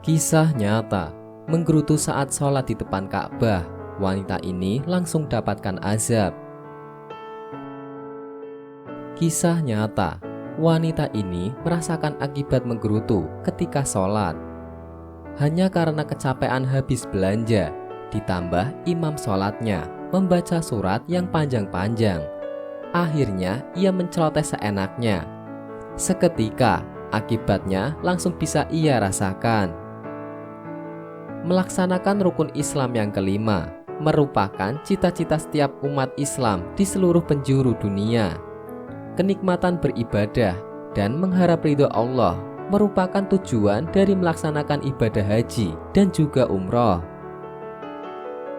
Kisah nyata, menggerutu saat sholat di depan Ka'bah, wanita ini langsung dapatkan azab. Kisah nyata, wanita ini merasakan akibat menggerutu ketika sholat. Hanya karena kecapean habis belanja, ditambah imam sholatnya membaca surat yang panjang-panjang. Akhirnya ia menceloteh seenaknya. Seketika, akibatnya langsung bisa ia rasakan. Melaksanakan rukun Islam yang kelima merupakan cita-cita setiap umat Islam di seluruh penjuru dunia. Kenikmatan beribadah dan mengharap ridho Allah merupakan tujuan dari melaksanakan ibadah haji dan juga umroh.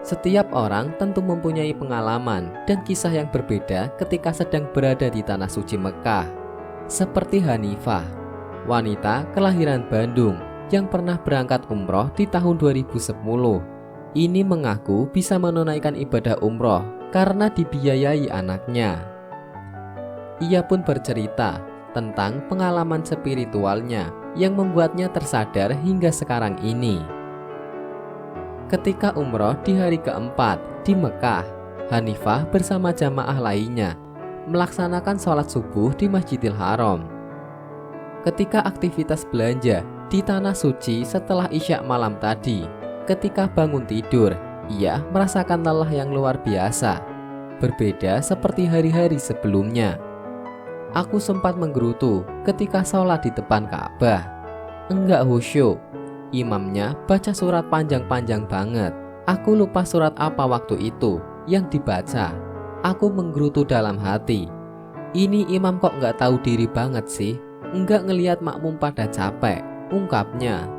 Setiap orang tentu mempunyai pengalaman dan kisah yang berbeda ketika sedang berada di tanah suci Mekah. Seperti Hanifah, wanita kelahiran Bandung yang pernah berangkat umroh di tahun 2010. Ini mengaku bisa menunaikan ibadah umroh karena dibiayai anaknya. Ia pun bercerita tentang pengalaman spiritualnya yang membuatnya tersadar hingga sekarang ini. Ketika umroh di hari keempat di Mekah, Hanifah bersama jamaah lainnya melaksanakan sholat subuh di Masjidil Haram. Ketika aktivitas belanja di tanah suci setelah isya malam tadi, ketika bangun tidur, ia merasakan lelah yang luar biasa. Berbeda seperti hari-hari sebelumnya. Aku sempat menggerutu ketika sholat di depan Ka'bah. Enggak khusyuk. Imamnya baca surat panjang-panjang banget. Aku lupa surat apa waktu itu yang dibaca. Aku menggerutu dalam hati. Ini imam kok nggak tahu diri banget sih? Enggak ngelihat makmum pada capek, ungkapnya.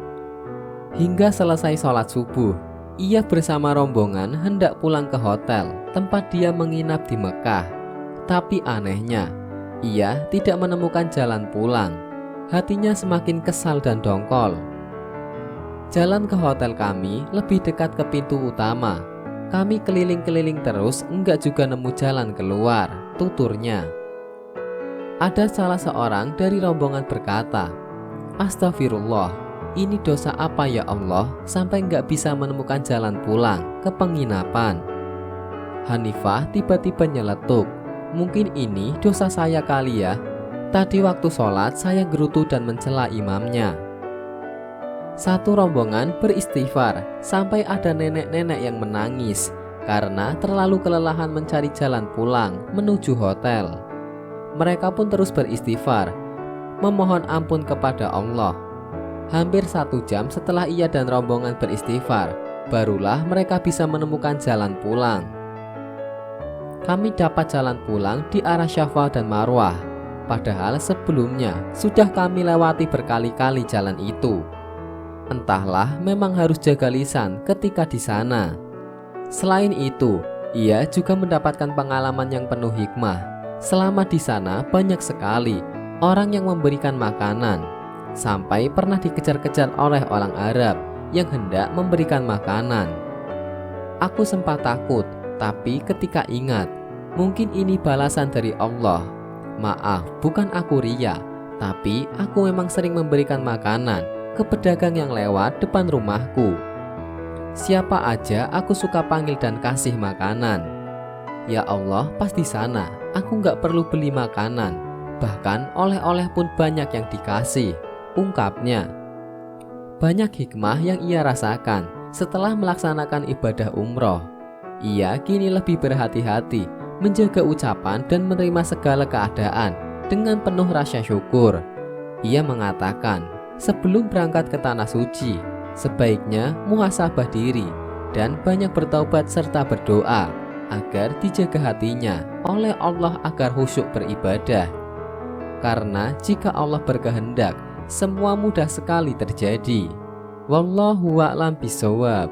Hingga selesai sholat subuh, ia bersama rombongan hendak pulang ke hotel tempat dia menginap di Mekah. Tapi anehnya, ia tidak menemukan jalan pulang. Hatinya semakin kesal dan dongkol. Jalan ke hotel kami lebih dekat ke pintu utama. Kami keliling-keliling terus, enggak juga nemu jalan keluar, tuturnya. Ada salah seorang dari rombongan berkata, "Astagfirullah, ini dosa apa ya Allah sampai nggak bisa menemukan jalan pulang ke penginapan?" Hanifah tiba-tiba nyeletuk, "Mungkin ini dosa saya kali ya. Tadi waktu sholat saya gerutu dan mencela imamnya." Satu rombongan beristighfar sampai ada nenek-nenek yang menangis karena terlalu kelelahan mencari jalan pulang menuju hotel. Mereka pun terus beristighfar, memohon ampun kepada Allah. Hampir 1 jam setelah ia dan rombongan beristighfar, barulah mereka bisa menemukan jalan pulang. Kami dapat jalan pulang di arah Syafa dan Marwah, padahal sebelumnya sudah kami lewati berkali-kali jalan itu. Entahlah, memang harus jaga lisan ketika di sana. Selain itu, ia juga mendapatkan pengalaman yang penuh hikmah. Selama di sana banyak sekali orang yang memberikan makanan, sampai pernah dikejar-kejar oleh orang Arab yang hendak memberikan makanan. Aku sempat takut, tapi ketika ingat, mungkin ini balasan dari Allah. Maaf, bukan aku ria, tapi aku memang sering memberikan makanan ke pedagang yang lewat depan rumahku. Siapa aja aku suka panggil dan kasih makanan. Ya Allah, pas di sana aku nggak perlu beli makanan, bahkan oleh-oleh pun banyak yang dikasih, ungkapnya. Banyak hikmah yang ia rasakan setelah melaksanakan ibadah umroh. Ia kini lebih berhati-hati, menjaga ucapan dan menerima segala keadaan dengan penuh rasa syukur. Ia mengatakan, sebelum berangkat ke tanah suci, sebaiknya muhasabah diri dan banyak bertaubat serta berdoa agar dijaga hatinya oleh Allah agar khusyuk beribadah. Karena jika Allah berkehendak, semua mudah sekali terjadi. Wallahu a'lam bishawab.